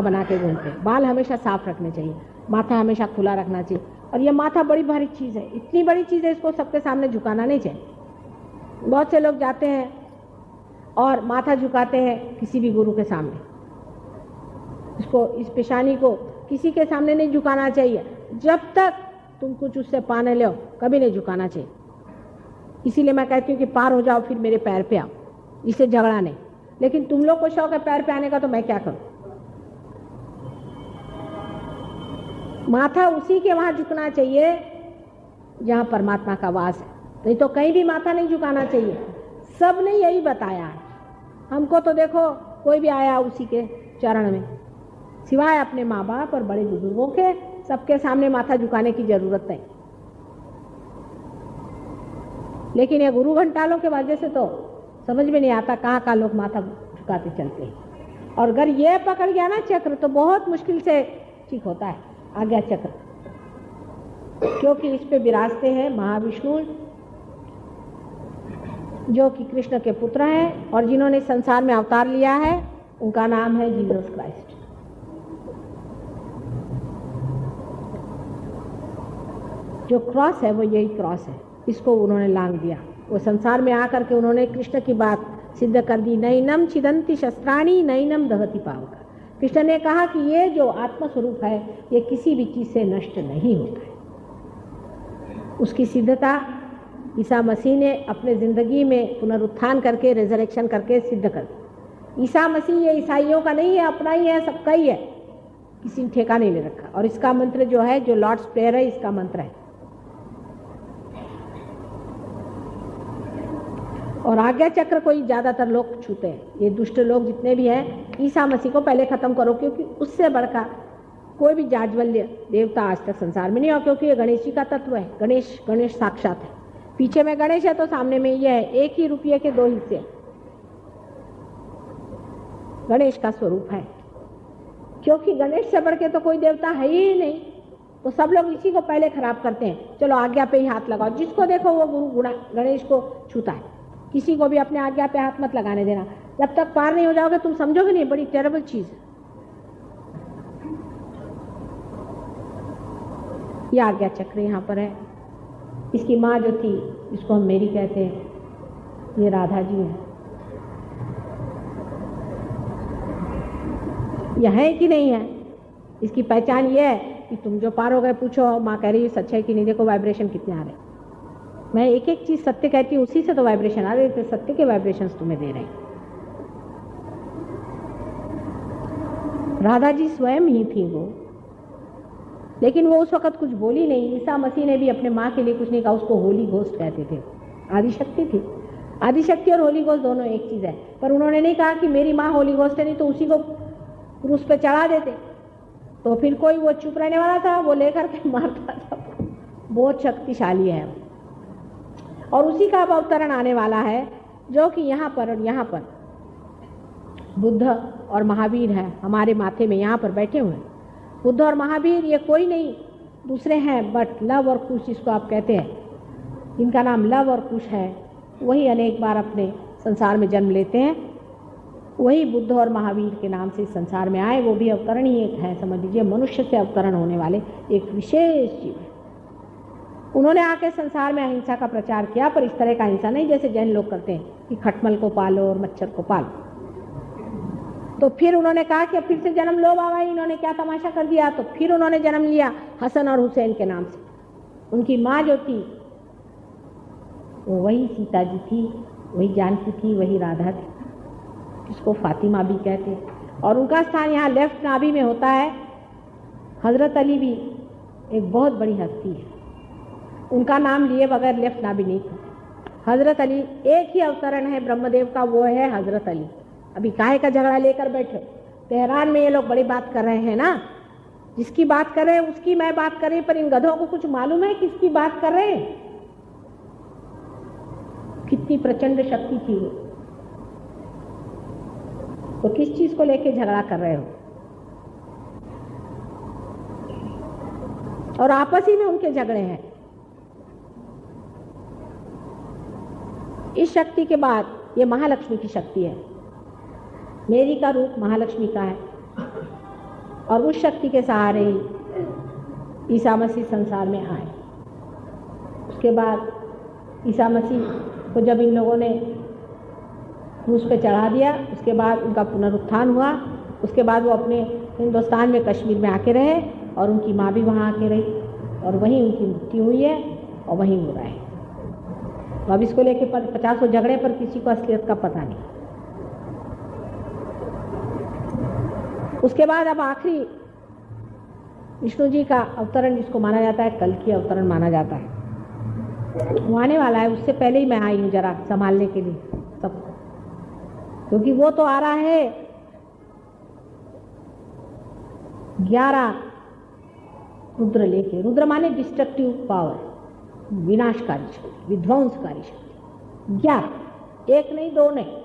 मटका बना के घूमते हैं। बाल हमेशा साफ रखने चाहिए, माथा हमेशा खुला रखना चाहिए। और ये माथा बड़ी भारी चीज़ है, इतनी बड़ी चीज़ है, इसको सबके सामने झुकाना नहीं चाहिए। बहुत से लोग जाते हैं और माथा झुकाते हैं किसी भी गुरु के सामने। इसको, इस पेशानी को किसी के सामने नहीं झुकाना चाहिए। जब तक तुम कुछ उससे पाने लो कभी नहीं झुकाना चाहिए। इसीलिए मैं कहती हूँ कि पार हो जाओ फिर मेरे पैर पे आओ, इससे झगड़ा नहीं। लेकिन तुम लोग को शौक है पैर पे आने का, तो मैं क्या करूं। माथा उसी के वहां झुकना चाहिए जहां परमात्मा का वास है, नहीं तो कहीं भी माथा नहीं झुकाना चाहिए। सब ने यही बताया है हमको। तो देखो कोई भी आया उसी के चरण में, सिवाय अपने माँ बाप और बड़े बुजुर्गों के, सबके सामने माथा झुकाने की जरूरत नहीं। लेकिन ये गुरु घंटालों के वजह से तो समझ में नहीं आता कहाँ का लोग माथा झुकाते चलते हैं। और अगर ये पकड़ गया ना चक्र तो बहुत मुश्किल से ठीक होता है आज्ञा चक्र, क्योंकि इस पे विराजते हैं महाविष्णु, जो कि कृष्ण के पुत्र हैं और जिन्होंने संसार में अवतार लिया है। उनका नाम है जीसस क्राइस्ट। जो क्रॉस है वो यही क्रॉस है, इसको उन्होंने लांग दिया। वो संसार में आकर के उन्होंने कृष्ण की बात सिद्ध कर दी। नैनम छिदंती शस्त्राणी नैनम दहति पावक। कृष्ण ने कहा कि ये जो आत्मस्वरूप है ये किसी भी चीज से नष्ट नहीं होता है। उसकी सिद्धता ईसा मसीह ने अपने ज़िंदगी में पुनरुत्थान करके, रेजरेक्शन करके सिद्ध कर दी। ईसा मसीह ये ईसाइयों का नहीं है, अपना ही है, सबका ही है, किसी ने ठेका नहीं ले रखा। और इसका मंत्र जो है, जो लॉर्ड्स प्रेयर है, इसका मंत्र है। और आज्ञा चक्र को ही ज़्यादातर लोग छूते हैं। ये दुष्ट लोग जितने भी हैं, ईसा मसीह को पहले ख़त्म करो, क्योंकि उससे बढ़कर कोई भी जाज्वल्य देवता आज तक संसार में नहीं हो, क्योंकि ये गणेश जी का तत्व है। गणेश साक्षात है। पीछे में गणेश है तो सामने में ये है। एक ही रुपये के दो हिस्से गणेश का स्वरूप है, क्योंकि गणेश से बढ़ के तो कोई देवता है ही नहीं। तो सब लोग इसी को पहले खराब करते हैं। चलो आज्ञा पे ही हाथ लगाओ, जिसको देखो वो गुरु गणेश को छूता है। किसी को भी अपने आज्ञा पे हाथ मत लगाने देना। जब तक पार नहीं हो जाओगे तुम समझोगे नहीं, बड़ी टेरेबल चीज है ये आज्ञा चक्र। यहाँ पर है। इसकी माँ जो थी, जिसको हम मेरी कहते हैं, ये राधा जी है। यह है कि नहीं है, इसकी पहचान ये है कि तुम जो पार हो गए, पूछो माँ कह रही है सच है कि नहीं। देखो वाइब्रेशन कितने आ रहे। मैं एक एक चीज सत्य कहती हूँ, उसी से तो वाइब्रेशन आ रहे थे। सत्य के वाइब्रेशंस तुम्हें दे रहे हैं। राधा जी स्वयं ही थी वो, लेकिन वो उस वक्त कुछ बोली नहीं। ईसा मसीह ने भी अपने माँ के लिए कुछ नहीं कहा। उसको होली घोस्ट कहते थे। आदिशक्ति थी। आदिशक्ति और होली घोस्ट दोनों एक चीज है। पर उन्होंने नहीं कहा कि मेरी माँ होली घोस्ट है, नहीं तो उसी को क्रूस पे चढ़ा देते। तो फिर कोई वो चुप रहने वाला था, वो लेकर के मारता था। बहुत शक्तिशाली है। और उसी का अब अवतरण आने वाला है, जो कि यहाँ पर और यहाँ पर बुद्ध और महावीर है हमारे माथे में, यहाँ पर बैठे हुए हैं। बुद्ध और महावीर ये कोई नहीं दूसरे हैं बट लव और कुश, जिसको आप कहते हैं, जिनका नाम लव और कुश है, वही अनेक बार अपने संसार में जन्म लेते हैं। वही बुद्ध और महावीर के नाम से इस संसार में आए। वो भी अवतरण ही एक है, समझ लीजिए, मनुष्य से अवतरण होने वाले एक विशेष जीव है। उन्होंने आके संसार में अहिंसा का प्रचार किया, पर इस तरह का अहिंसा नहीं जैसे जैन लोग करते हैं कि खटमल को पालो और मच्छर को पालो। तो फिर उन्होंने कहा कि अब फिर से जन्म लो बाबा, इन्होंने क्या तमाशा कर दिया। तो फिर उन्होंने जन्म लिया हसन और हुसैन के नाम से। उनकी माँ जो थी वो वही सीता जी थी, वही जानकी थी, वही राधा थी, जिसको फातिमा भी कहते हैं। और उनका स्थान यहाँ लेफ्ट नाभि में होता है। हजरत अली भी एक बहुत बड़ी हस्ती है, उनका नाम लिए बगैर लेफ्ट नाभि नहीं था। हजरत अली एक ही अवतरण है ब्रह्मदेव का, वो है हजरत अली। अभी काहे का झगड़ा लेकर बैठे। तेहरान में ये लोग बड़ी बात कर रहे हैं ना, जिसकी बात कर रहे हैं उसकी मैं बात कर रही, पर इन गधों को कुछ मालूम है किसकी बात कर रहे हैं। कितनी प्रचंड शक्ति थी वो। तो किस चीज को लेके झगड़ा कर रहे हो। और आपस ही में उनके झगड़े हैं। इस शक्ति के बाद ये महालक्ष्मी की शक्ति है। मेरी का रूप महालक्ष्मी का है। और उस शक्ति के सहारे ही ईसा मसीह संसार में आए। उसके बाद ईसा मसीह को जब इन लोगों ने क्रूस पे चढ़ा दिया, उसके बाद उनका पुनरुत्थान हुआ। उसके बाद वो अपने हिंदुस्तान में कश्मीर में आके रहे और उनकी माँ भी वहाँ आके रही और वहीं उनकी मृत्यु हुई है और वहीं वो रहे। तो अब इसको लेके 50 झगड़े पर किसी को असलियत का पता नहीं। उसके बाद अब आखिरी विष्णु जी का अवतरण जिसको माना जाता है, कल की अवतरण माना जाता है, वो आने वाला है। उससे पहले ही मैं आई हूँ जरा संभालने के लिए सबको, क्योंकि वो तो आ रहा है 11 रुद्र लेके। रुद्र माने डिस्ट्रक्टिव पावर, विनाशकारी शक्ति, विध्वंसकारी शक्ति। 11, 1 नहीं 2 नहीं,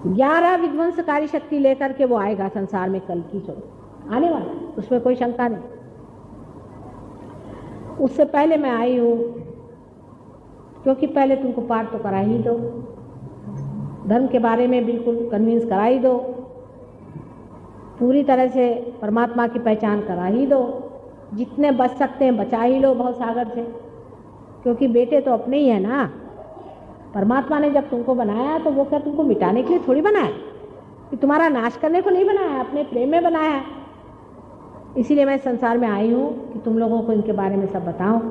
11 विध्वंसकारी शक्ति लेकर के वो आएगा संसार में। कल की स्वरूप आने वाला, उसमें कोई शंका नहीं। उससे पहले मैं आई हूँ क्योंकि पहले तुमको पार तो करा ही दो, धर्म के बारे में बिल्कुल कन्विंस करा ही दो, पूरी तरह से परमात्मा की पहचान करा ही दो, जितने बच सकते हैं बचा ही लो भव सागर से, क्योंकि बेटे तो अपने ही है ना। परमात्मा ने जब तुमको बनाया तो वो क्या तुमको मिटाने के लिए थोड़ी बनाया, कि तुम्हारा नाश करने को नहीं बनाया, अपने प्रेम में बनाया है। इसीलिए मैं संसार में आई हूँ कि तुम लोगों को इनके बारे में सब बताऊं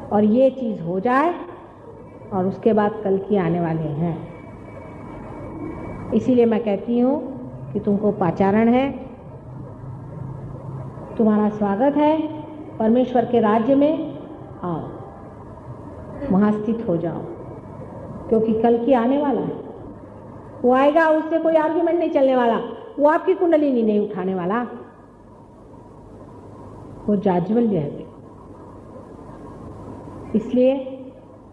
और ये चीज़ हो जाए, और उसके बाद कल की आने वाले हैं। इसीलिए मैं कहती हूँ कि तुमको पाचारण है, तुम्हारा स्वागत है, परमेश्वर के राज्य में आओ, वहाँ स्थित हो जाओ, क्योंकि कल की आने वाला है। वो आएगा, उससे कोई आर्ग्यूमेंट नहीं चलने वाला, वो आपकी कुंडलिनी नहीं उठाने वाला, वो जाज्वल्य है। इसलिए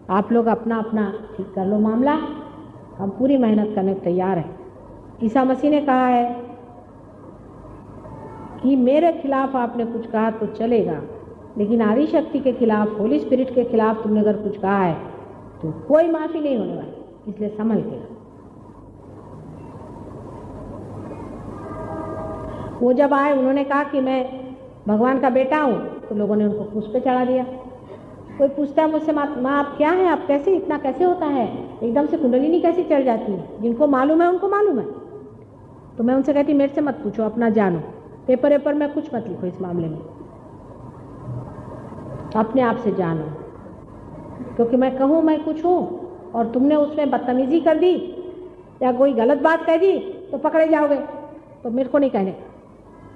आप लोग अपना अपना ठीक कर लो मामला, हम पूरी मेहनत करने को तैयार हैं। ईसा मसीह ने कहा है कि मेरे खिलाफ आपने कुछ कहा तो चलेगा, लेकिन आदि शक्ति के खिलाफ, होली स्पिरिट के खिलाफ तुमने अगर कुछ कहा है तो कोई माफी नहीं होने वाली, इसलिए संभल के। वो जब आए उन्होंने कहा कि मैं भगवान का बेटा हूँ, तो लोगों ने उनको क्रूस पे चढ़ा दिया। कोई पूछता है मुझसे, माँ आप क्या हैं, आप कैसे, इतना कैसे होता है, एकदम से कुंडलिनी कैसे चढ़ जाती है? जिनको मालूम है उनको मालूम है। तो मैं उनसे कहती मेरे से मत पूछो, अपना जानो, पेपर में कुछ मत लिखो इस मामले में, अपने आप से जानो। क्योंकि मैं कहूँ मैं कुछ हूँ और तुमने उसमें बदतमीजी कर दी या कोई गलत बात कह दी तो पकड़े जाओगे, तो मेरे को नहीं कहने,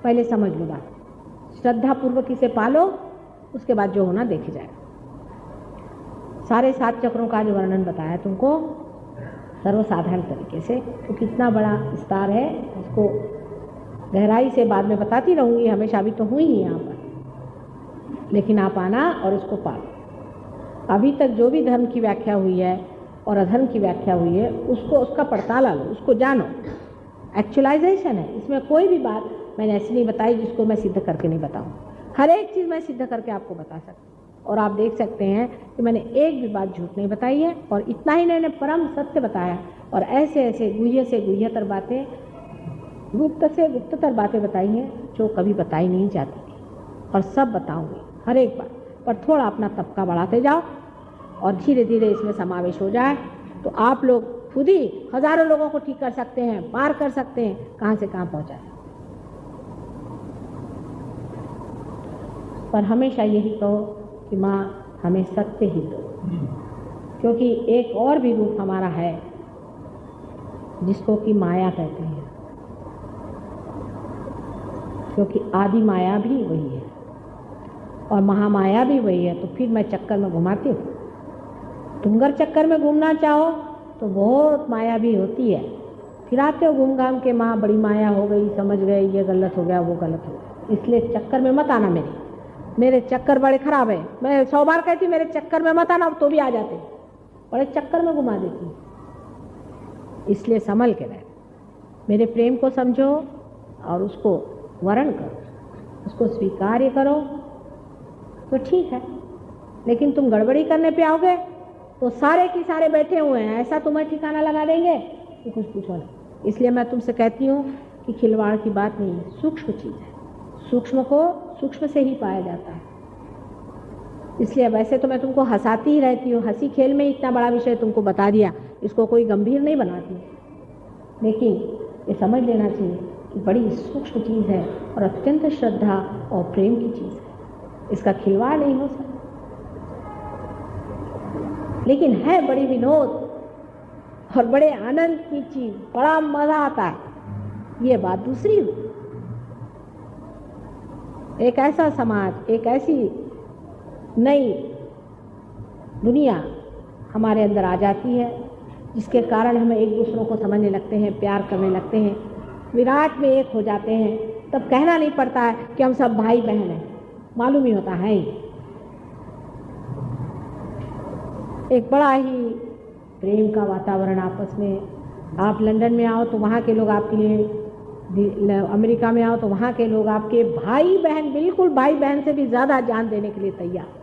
पहले समझ लो बात, श्रद्धा पूर्वक इसे पालो, उसके बाद जो होना देखे जाएगा। सारे 7 चक्रों का जो वर्णन बताया तुमको सर्वसाधारण तरीके से, क्योंकि इतना बड़ा विस्तार है, उसको गहराई से बाद में बताती रहूँगी, हमेशा अभी तो हुई ही यहाँ पर, लेकिन आप आना और उसको पालो। अभी तक जो भी धर्म की व्याख्या हुई है और अधर्म की व्याख्या हुई है, उसको, उसका पड़ताल लो, उसको जानो। एक्चुअलाइजेशन है, इसमें कोई भी बात मैंने ऐसी नहीं बताई जिसको मैं सिद्ध करके नहीं बताऊँ। हर एक चीज़ मैं सिद्ध करके आपको बता सकती हूँ, और आप देख सकते हैं कि मैंने एक भी बात झूठ नहीं बताई है, और इतना ही मैंने परम सत्य बताया, और ऐसे ऐसे गुह्य से गुह्यतर बातें, गुप्त से गुप्ततर बातें बताई हैं जो कभी बताई नहीं जाती थी, और सब बताऊंगी हर एक बात। पर थोड़ा अपना तबका बढ़ाते जाओ और धीरे धीरे इसमें समावेश हो जाए, तो आप लोग खुद ही हजारों लोगों को ठीक कर सकते हैं, पार कर सकते हैं, कहाँ से कहाँ पहुँचाए। पर हमेशा यही कहो कि माँ हमें सत्य ही दो, क्योंकि एक और भी रूप हमारा है जिसको कि माया कहते हैं, क्योंकि आदि माया भी वही है और महामाया भी वही है। तो फिर मैं चक्कर में घुमाती हूँ। तुम अगर चक्कर में घूमना चाहो तो बहुत माया भी होती है, फिर आते हो घूम घाम के, माँ बड़ी माया हो गई, समझ गए ये गलत हो गया वो गलत हो गया। इसलिए चक्कर में मत आना, मेरे चक्कर बड़े खराब है। मैं 100 बार कहती मेरे चक्कर में मत आना, तो भी आ जाते, बड़े चक्कर में घुमा देती। इसलिए संभल के रहे, मेरे प्रेम को समझो और उसको वर्ण करो, उसको स्वीकार्य करो तो ठीक है। लेकिन तुम गड़बड़ी करने पे आओगे तो सारे की सारे बैठे हुए हैं, ऐसा तुम्हें ठिकाना लगा देंगे कि कुछ पूछो नहीं। इसलिए मैं तुमसे कहती हूँ कि खिलवाड़ की बात नहीं है, सूक्ष्म चीज़ है, सूक्ष्म को सूक्ष्म से ही पाया जाता है। इसलिए वैसे तो मैं तुमको हंसाती ही रहती हूँ, हंसी खेल में इतना बड़ा विषय तुमको बता दिया, इसको कोई गंभीर नहीं बनाती, लेकिन ये समझ लेना चाहिए कि बड़ी सूक्ष्म चीज़ है और अत्यंत श्रद्धा और प्रेम की चीज़ है, इसका खिलवाड़ नहीं हो सकता। लेकिन है बड़ी विनोद और बड़े आनंद की चीज़, बड़ा मज़ा आता है, ये बात दूसरी हुई। एक ऐसा समाज, एक ऐसी नई दुनिया हमारे अंदर आ जाती है जिसके कारण हम एक दूसरों को समझने लगते हैं, प्यार करने लगते हैं, विराट में एक हो जाते हैं। तब कहना नहीं पड़ता है कि हम सब भाई बहन हैं, मालूम ही होता है। एक बड़ा ही प्रेम का वातावरण आपस में। आप लंदन में आओ तो वहाँ के लोग आपके लिए, अमेरिका में आओ तो वहाँ के लोग आपके भाई बहन, बिल्कुल भाई बहन से भी ज़्यादा जान देने के लिए तैयार।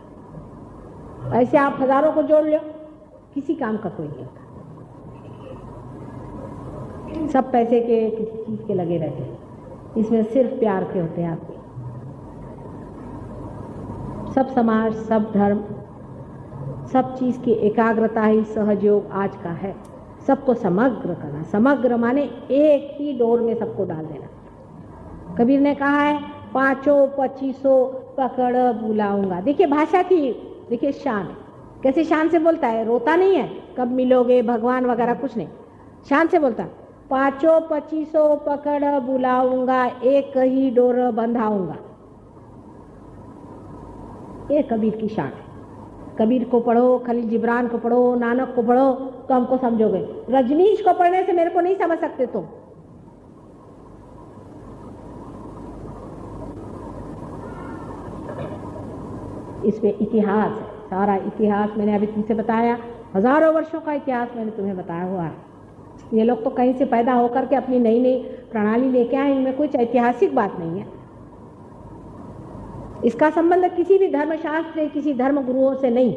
ऐसे आप हज़ारों को जोड़ लो, किसी काम का कोई नहीं होता, सब पैसे के, किसी चीज़ के लगे रहते हैं, इसमें सिर्फ प्यार के होते हैं आपके। सब समाज, सब धर्म, सब चीज़ की एकाग्रता ही सहयोग आज का है। सबको समग्र करना, समग्र माने एक ही डोर में सबको डाल देना। कबीर ने कहा है 5-25 पकड़ बुलाऊंगा। देखिए भाषा की, देखिए शान, कैसे शान से बोलता है, रोता नहीं है कब मिलोगे भगवान वगैरह कुछ नहीं, शान से बोलता है 5-25 पकड़ बुलाऊंगा, एक ही डोर बंधाऊंगा। ये कबीर की शान है। कबीर को पढ़ो, खलील जिब्रान को पढ़ो, नानक को पढ़ो तो हमको समझोगे। रजनीश को पढ़ने से मेरे को नहीं समझ सकते तुम। इसमें इतिहास है, सारा इतिहास मैंने अभी तुमसे बताया, हजारों वर्षों का इतिहास मैंने तुम्हें बताया हुआ है। ये लोग तो कहीं से पैदा होकर के अपनी नई नई प्रणाली लेके आए, इनमें कुछ ऐतिहासिक बात नहीं है। इसका संबंध किसी भी धर्मशास्त्र, किसी धर्म गुरुओं से नहीं,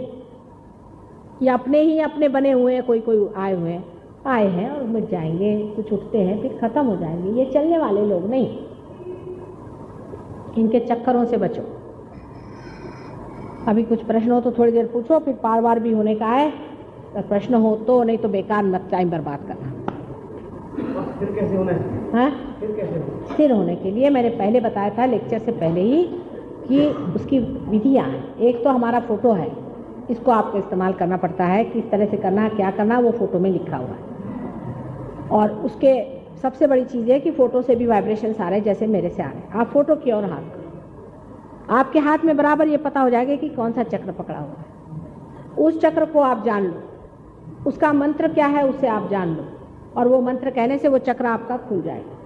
ये अपने ही अपने बने हुए हैं। कोई कोई आए हैं और मिट जाएंगे, कुछ उठते हैं फिर खत्म हो जाएंगे, ये चलने वाले लोग नहीं। इनके चक्करों से बचो। अभी कुछ प्रश्न हो तो थोड़ी देर पूछो, फिर पार वार भी होने का है, अगर प्रश्न हो तो, नहीं तो बेकार मत टाइम बर्बाद करना। फिर कैसे होना है? हाँ, फिर कैसे होना? स्थिर होने के लिए मैंने पहले बताया था लेक्चर से पहले ही कि उसकी विधियाँ हैं। एक तो हमारा फोटो है, इसको आपको इस्तेमाल करना पड़ता है, किस तरह से करना, क्या करना, वो फोटो में लिखा हुआ है। और उसके सबसे बड़ी चीज़ है कि फ़ोटो से भी वाइब्रेशंस आ रहे हैं, जैसे मेरे से आ रहे हैं। आप फोटो की ओर हाथ करो, आपके हाथ में बराबर ये पता हो जाएगा कि कौन सा चक्र पकड़ा हुआ है। उस चक्र को आप जान लो, उसका मंत्र क्या है उसे आप जान लो, और वो मंत्र कहने से वो चक्र आपका खुल जाएगा।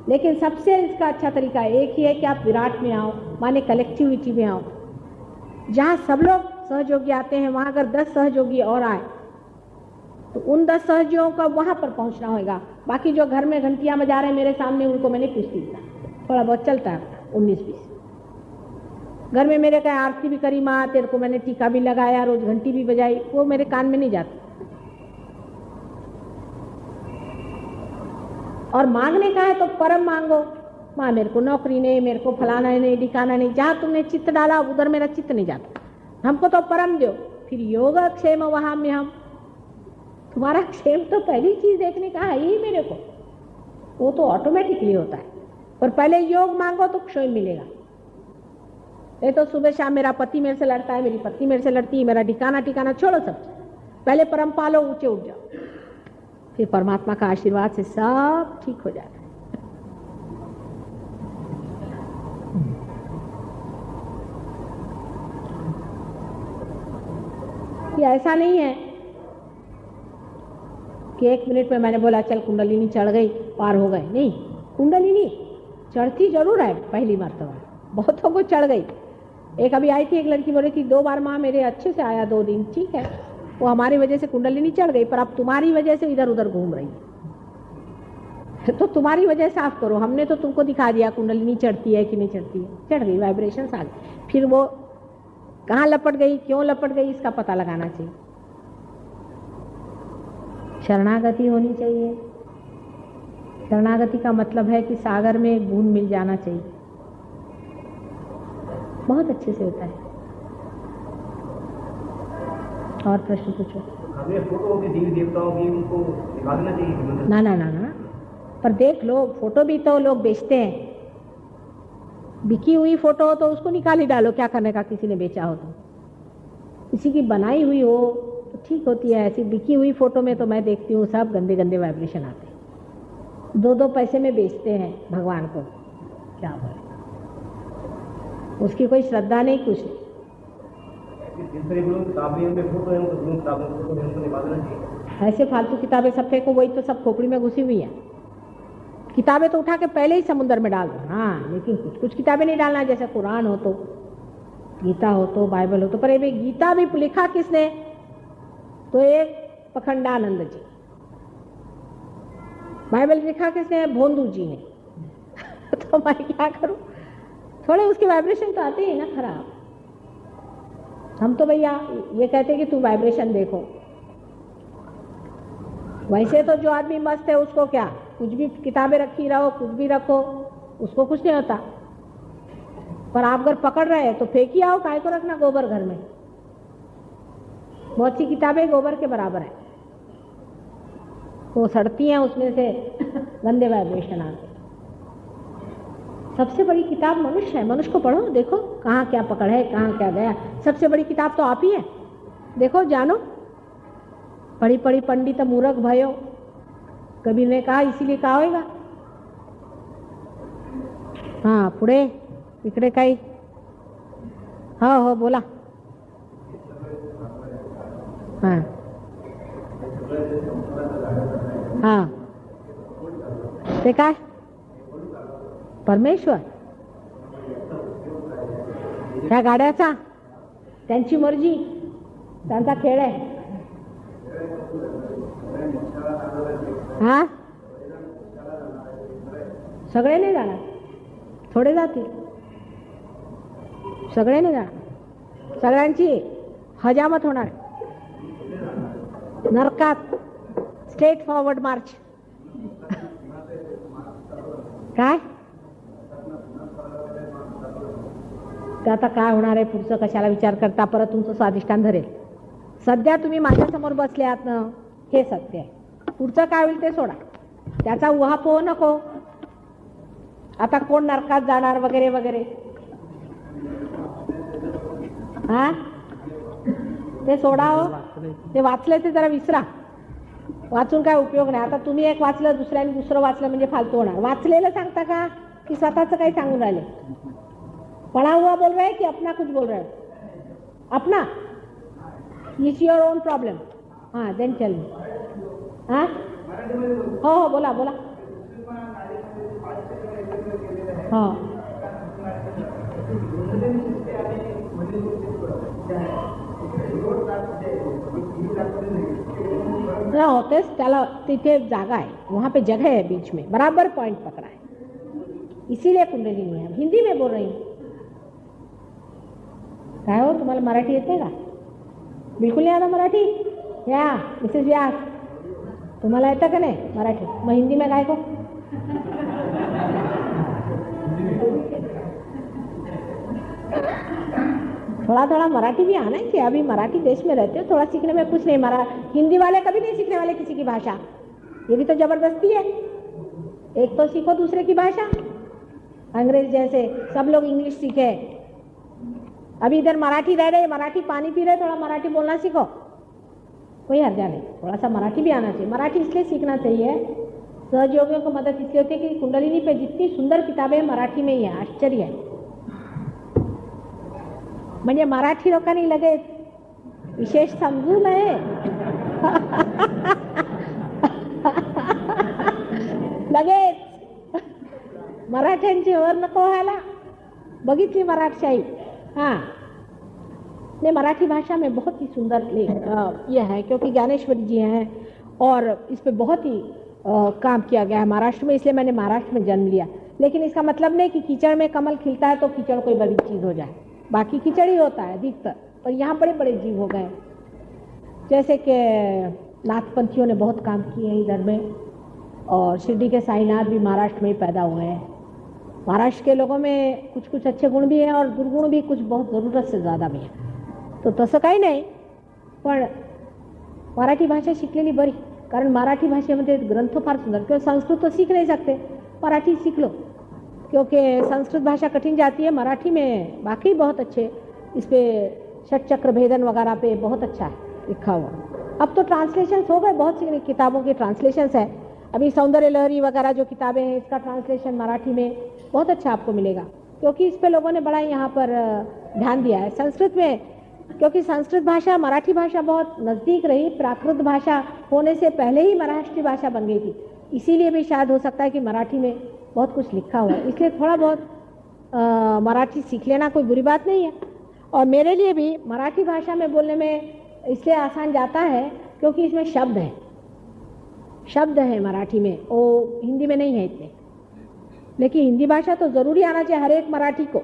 लेकिन सबसे इसका अच्छा तरीका एक ही है कि आप विराट में आओ, माने कलेक्टिविटी में आओ। जहाँ सब लोग सहयोगी आते हैं, वहाँ अगर 10 सहयोगी और आए तो उन 10 सहयोगियों का वहाँ पर पहुँचना होगा। बाकी जो घर में घंटियाँ बजा रहे हैं मेरे सामने, उनको मैंने पूछती था, थोड़ा बहुत चलता है 19-20। घर में मेरे कहीं आरती भी करी माँ, तेरे को मैंने टीका भी लगाया, रोज घंटी भी बजाई, वो मेरे कान में नहीं जाती। और मांगने का है तो परम मांगो, माँ मेरे को नौकरी नहीं, मेरे को फलाना नहीं, ठिकाना नहीं, जहाँ तुमने चित्त डाला उधर मेरा चित्त नहीं जाता, हमको तो परम दो। फिर योग क्षेम वहाँ में हम, तुम्हारा क्षेम तो पहली चीज देखने का है ही मेरे को, वो तो ऑटोमेटिकली होता है। पर पहले योग मांगो तो क्षेम मिलेगा। ये तो सुबह शाम मेरा पति मेरे से लड़ता है, मेरी पत्नी मेरे से लड़ती है, मेरा ठिकाना छोड़ो सब, पहले परम पालो, ऊंचे उठ जाओ, फिर परमात्मा का आशीर्वाद से सब ठीक हो जाता है। ये ऐसा नहीं है कि 1 मिनट में मैंने बोला चल कुंडलिनी चढ़ गई, पार हो गए। नहीं, कुंडलिनी चढ़ती जरूर है पहली मर्तबा, बहुतों को चढ़ गई। एक अभी आई थी, एक लड़की बोल रही थी 2 बार माँ मेरे अच्छे से आया 2 दिन, ठीक है, वो हमारी वजह से कुंडलिनी चढ़ गई, पर अब तुम्हारी वजह से इधर उधर घूम रही है, तो तुम्हारी वजह साफ करो। हमने तो तुमको दिखा दिया कुंडलिनी चढ़ती है कि नहीं चढ़ती है, चढ़ गई, वाइब्रेशन आ गई। फिर वो कहाँ लपट गई, क्यों लपट गई, इसका पता लगाना चाहिए। शरणागति होनी चाहिए, शरणागति का मतलब है कि सागर में एक बूंद मिल जाना चाहिए, बहुत अच्छे से होता है। और प्रश्न पूछो। हमें फोटो होती देवी देवताओं की, उनको दिखा देना चाहिए कि मतलब ना ना ना ना, पर देख लो, फोटो भी तो लोग बेचते हैं। बिकी हुई फोटो हो तो उसको निकाल ही डालो, क्या करने का, किसी ने बेचा हो तो। किसी की बनाई हुई हो तो ठीक होती है, ऐसी बिकी हुई फोटो में तो मैं देखती हूँ सब गंदे गंदे वाइब्रेशन आते हैं। 2-2 पैसे में बेचते हैं भगवान को, क्या बोले, उसकी कोई श्रद्धा नहीं, कुछ नहीं। दूसरे गुरु किताबें में फोटो है, उनको गुरु किताबों में फोटो है, उनको निकाल देना चाहिए। ऐसे फालतू किताबें सब फेंको, वही तो सब खोपड़ी में घुसी हुई है। किताबें तो उठा के पहले ही समुद्र में डाल दो, हाँ, लेकिन कुछ कुछ किताबें नहीं डालना, जैसे कुरान हो तो, गीता हो तो, बाइबल हो तो। पर ये गीता भी लिखा किसने, तो एक पखंडानंद जी। बाइबल लिखा किसने, भोंदू जी ने। तो मैं क्या करूं, थोड़े उसके वाइब्रेशन तो आते ही ना खराब। हम तो भैया ये कहते कि तू वाइब्रेशन देखो। वैसे तो जो आदमी मस्त है उसको क्या, कुछ भी किताबें रखी रहो, कुछ भी रखो, उसको कुछ नहीं होता। पर आप अगर पकड़ रहे हैं तो फेंक ही आओ, काय को रखना गोबर घर में। बहुत सी किताबें गोबर के बराबर है, वो सड़ती हैं, उसमें से गंदे वाइब्रेशन आते। सबसे बड़ी किताब मनुष्य है, मनुष्य को पढ़ो, देखो कहाँ क्या पकड़ है, कहाँ क्या गया। सबसे बड़ी किताब तो आप ही है, देखो जानो। पढ़ी पढ़ी पंडित मूर्ख भयो, कबीर ने कहा, इसीलिए कहा होगा। हाँ पुढे इकडे काही, हो बोला। हाँ हाँ, ते काय परमेश्वर, त्या गाड्याचा, त्यांची मर्जी, त्यांचा खेळ आहे। हा, सगळे नाही जाणार, थोडे जातील, सगळे नाही जाणार। सगळ्यांची हजामत होणार आहे नरकात, स्ट्रेट फॉरवर्ड मार्च। काय ते आता काय होणार आहे पुढचं कशाला विचार करता, परत तुमचं स्वादिष्टान धरेल। सध्या तुम्ही माझ्यासमोर बसले आहात ना, हे सत्य आहे। पुढचं काय होईल ते सोडा, त्याचा उहापोह नको। आता कोण नरकात जाणार वगैरे वगैरे, हा ते सोडा हो, ते वाचले ते जरा विसरा, वाचून काय उपयोग नाही। आता तुम्ही एक वाचलं, दुसऱ्याने दुसरं वाचलं म्हणजे फालतू होणार। वाचलेलं सांगता का की स्वतःचं काही सांगून राहिले? पढ़ा हुआ बोल रहे हैं कि अपना कुछ बोल रहे हो? अपना, इट्स योर ओन प्रॉब्लम। हाँ देन टेल मी। हाँ हो बोला बोला। हाँ होतेच त्याला, तिथे जागा आहे, वहाँ पे जगह है बीच में, बराबर पॉइंट पकड़ा है, इसीलिए कुंडलिनी है। हिंदी में बोल रही हूँ। काय हो, तुम्हाला मराठी येते का? बिलकुल नहीं आता मराठी? या मिसेस व्यास, तुम्हाला येतं का नाही मराठी? मग हिंदी में काय को? थोड़ा थोड़ा मराठी भी आना है कि अभी मराठी देश में रहते हो, थोड़ा सीखने में कुछ नहीं। हिंदी वाले कभी नहीं सीखने वाले किसी की भाषा, ये भी तो जबरदस्ती है। एक तो सीखो दूसरे की भाषा, अंग्रेज जैसे सब लोग इंग्लिश सीखे। अभी इधर मराठी रह रहे, मराठी पानी पी रहे, थोड़ा मराठी बोलना सीखो, कोई हर्जा नहीं। थोड़ा सा मराठी भी आना चाहिए। मराठी इसलिए सीखना चाहिए, सहयोगियों को मदद इसलिए होती है कि कुंडलिनी पे जितनी सुंदर किताबें मराठी में ही है, आश्चर्य है। म्हणजे मराठी लोकांनी लगेच विशेष समजू नये लगेच मराठ्यांची ओर नको व्हायला, बघितली मराठशाही। हाँ ने मराठी भाषा में बहुत ही सुंदर यह है, क्योंकि ज्ञानेश्वरी जी हैं और इस पे बहुत ही काम किया गया है महाराष्ट्र में, इसलिए मैंने महाराष्ट्र में जन्म लिया। लेकिन इसका मतलब नहीं कि कीचड़ में कमल खिलता है तो कीचड़ कोई बड़ी चीज़ हो जाए, बाकी कीचड़ ही होता है अधिकतर, पर यहाँ बड़े बड़े जीव हो गए। जैसे कि नाथपंथियों ने बहुत काम किए हैं इधर में, और शिरडी के साईनाथ भी महाराष्ट्र में ही पैदा हुए हैं। महाराष्ट्र के लोगों में कुछ कुछ अच्छे गुण भी हैं और दुर्गुण भी कुछ बहुत ज़रूरत से ज़्यादा भी हैं. तो तसं काही नाही, पण मराठी भाषा शिकलेली बरी, कारण मराठी भाषेमध्ये ग्रंथ फार सुंदर. किंवा संस्कृत तो सीख नहीं सकते, मराठी सीख लो, क्योंकि संस्कृत भाषा कठिन जाती है. मराठी में बाकी बहुत अच्छे, इस पर षट चक्र भेदन वगैरह पे बहुत अच्छा है लिखा हुआ. अब तो ट्रांसलेशंस हो गए, बहुत सी किताबों के ट्रांसलेशंस है. अभी सौंदर्य लहरी वगैरह जो किताबें हैं, इसका ट्रांसलेशन मराठी में बहुत अच्छा आपको मिलेगा, क्योंकि इस पे लोगों ने बड़ा यहाँ पर ध्यान दिया है. संस्कृत में, क्योंकि संस्कृत भाषा मराठी भाषा बहुत नज़दीक रही, प्राकृत भाषा होने से पहले ही महाराष्ट्री भाषा बन गई थी, इसीलिए भी शायद हो सकता है कि मराठी में बहुत कुछ लिखा हुआ है. इसलिए थोड़ा बहुत मराठी सीख लेना कोई बुरी बात नहीं है. और मेरे लिए भी मराठी भाषा में बोलने में इसलिए आसान जाता है क्योंकि इसमें शब्द है मराठी में, वो हिंदी में नहीं है इतने. लेकिन हिंदी भाषा तो ज़रूरी आना चाहिए हर एक मराठी को,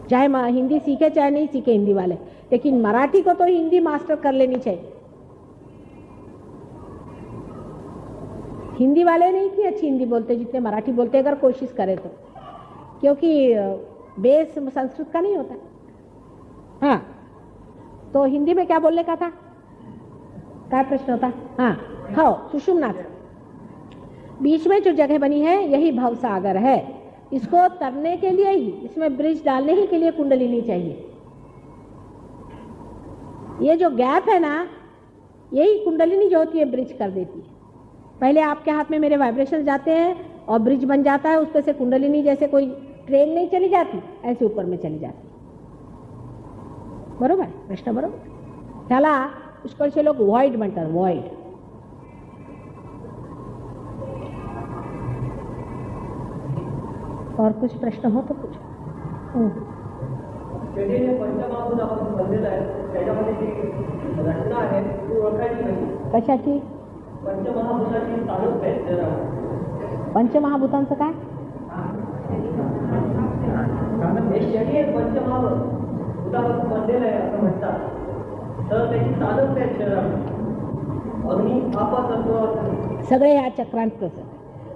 चाहे हिंदी सीखे चाहे नहीं सीखे हिंदी वाले, लेकिन मराठी को तो हिंदी मास्टर कर लेनी चाहिए. हिंदी वाले नहीं इतनी अच्छी हिंदी बोलते जितने मराठी बोलते, अगर कोशिश करें तो, क्योंकि बेस संस्कृत का नहीं होता. हाँ, तो हिंदी में क्या बोलने का था, क्या प्रश्न होता. हाँ, सुषुम्ना, बीच में जो जगह बनी है यही भव सागर है. इसको तरने के लिए ही, इसमें ब्रिज डालने ही के लिए कुंडलिनी चाहिए. ये जो गैप है ना, यही कुंडलिनी जो होती है ब्रिज कर देती है. पहले आपके हाथ में मेरे वाइब्रेशन जाते हैं और ब्रिज बन जाता है, उस पर से कुंडलिनी जैसे कोई ट्रेन नहीं चली जाती, ऐसे ऊपर में चली जाती. बरोबर, प्रश्न बरोबर. त्याला पुष्कळशे लोक व्हॉइड म्हणतात, व्हॉइड. और कुछ प्रश्न हो तो कुछ. पंचमहाभूतापासून बनलेलं आहे, त्याच्यामध्ये जी रचना आहे ती ओळखायची नाही. कशाची? पंचमहाभूताची साधक आहे. पंचमहाभूतांचं काय? हे शरीर पंचमहाभूतापासून बनलेलं आहे असं म्हणतात, तर त्याची साधक आहेत शरीरामध्ये. अग्नी, आप, तत्व सगळे ह्या चक्रांचं,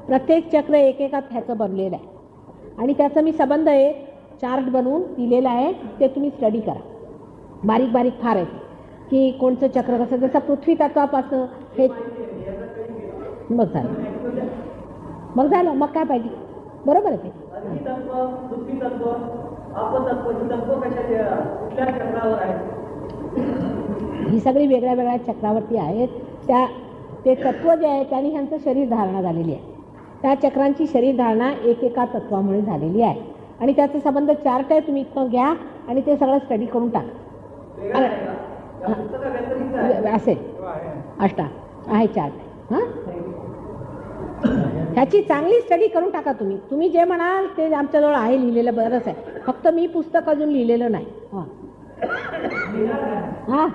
प्रत्येक चक्र एकेका ह्याचं बनलेलं आहे. आणि त्याचा मी संबंध आहे चार्ट बनवून दिलेला आहे, ते तुम्ही स्टडी करा. बारीक बारीक फार आहे की कोणतं चक्र कसं, जसं पृथ्वी तत्वापासून हे. मग झालं, मग काय पाहिजे. बरोबर आहे ते. अग्नितत्व, पृथ्वी तत्व, आपतत्व ही तत्व कशाच्या कुठल्या चक्रावर आहेत? ही सगळी वेगळ्या वेगळ्या चक्रावरती आहेत. ते तत्व जे आहे त्यांनी ह्यांचं शरीर धारणा झालेली आहे. त्या चक्रांची शरीर धारणा एकेका तत्वामुळे झालेली आहे. आणि त्याचा संबंध चार्ट आहे, तुम्ही इथं घ्या आणि ते सगळं स्टडी करून टाका. असेल अष्टा आहे चार्ट. हां, ह्याची चांगली स्टडी करून टाका. तुम्ही जे म्हणाल ते आमच्याजवळ आहे लिहिलेलं, बरंच आहे. फक्त मी पुस्तक अजून लिहिलेलं नाही. हां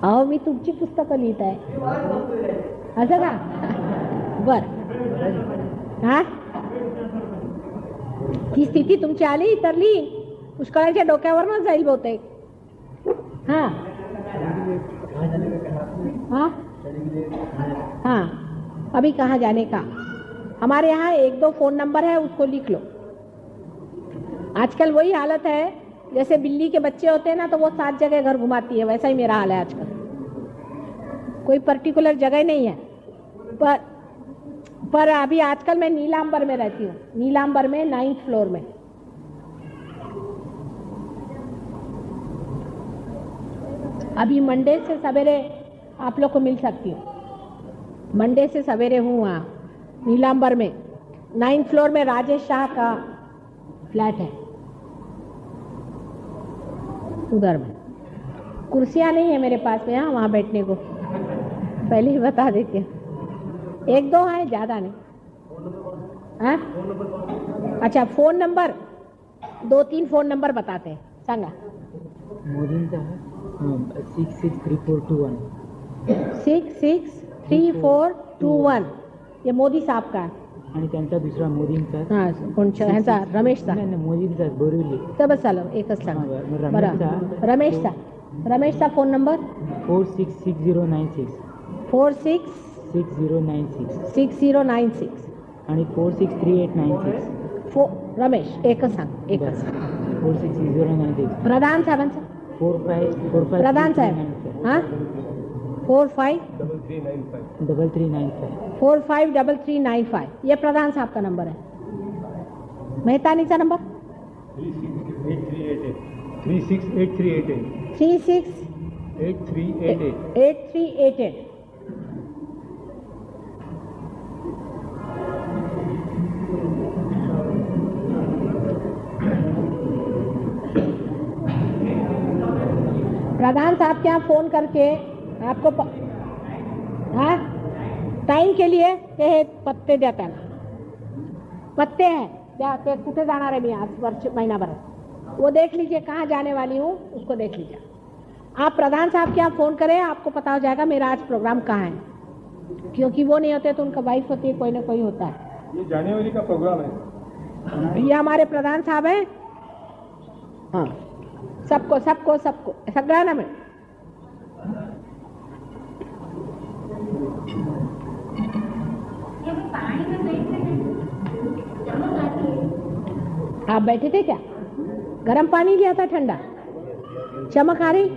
अहो, मी तुमची पुस्तकं लिहित आहे. असं का? बर. हां, ही स्थिती तुमची आली तर लिही. पुष्कळाच्या डोक्यावरच जाईल बहुतेक. हां हाँ हाँ, अभी कहाँ जाने का. हमारे यहाँ 1-2 फ़ोन नंबर है, उसको लिख लो. आजकल वही हालत है, जैसे बिल्ली के बच्चे होते हैं ना, तो वो 7 जगह घर घुमाती है, वैसा ही मेरा हाल है आजकल. कोई पर्टिकुलर जगह नहीं है. पर अभी आजकल मैं नीलांबर में रहती हूँ, नीलांबर में 9th फ्लोर में. अभी मंडे से सवेरे आप लोग को मिल सकती हूँ. मंडे से सवेरे हूँ वहाँ नीलांबर में 9th फ्लोर में. राजेश शाह का फ्लैट है उधर में. कुर्सियाँ नहीं है मेरे पास में, हाँ, वहाँ बैठने को. पहले ही बता देती हूँ. 1-2 हैं, ज़्यादा नहीं. हाँ, अच्छा, फ़ोन नंबर 2-3 फ़ोन नंबर बताते हैं. सांगा. मोदींचा 663421. 663421. ये मोदी साहब का. आणि त्यांचा दुसरा मोदींचा. हां, कोणचा ह्यांचा? रमेशचा. नाही, मोदींचा बोरिवली. तर बस झालं, एकच सांगा. बरं, रमेशचा. रमेशचा फोन नंबर 466096 466096 6096 आणि 463896 रमेश एकच सांग एकच सांग 466096 प्रधान साहेबांचं 45 प्रधान साहेब हां 45 3395 453395 ये प्रधान साहब का नंबर है। मेहतानीचा नंबर 368388 368388 8388 प्रधान साहब के यहाँ फोन करके आपको हाँ टाइम के लिए ते हे पत्ते द्या त्याला पत्ते हैं द्या ते कुठे जाणार आहे मी आज वर्ष महिनाभरात वो देख लीजिए कहाँ जाने वाली हूँ उसको देख लीजिए। आप प्रधान साहब के यहाँ फ़ोन करें आपको पता हो जाएगा मेरा आज प्रोग्राम कहाँ है, क्योंकि वो नहीं होते तो उनका वाइफ होती है, कोई ना कोई होता है। ये जनवरी का प्रोग्राम है। ये हमारे प्रधान साहब हैं। हाँ सबको सबको सबको सगळ्यांना मिळेल। आप बैठे थे क्या? गर्म पानी लिया था ठंडा? चमक आ रही?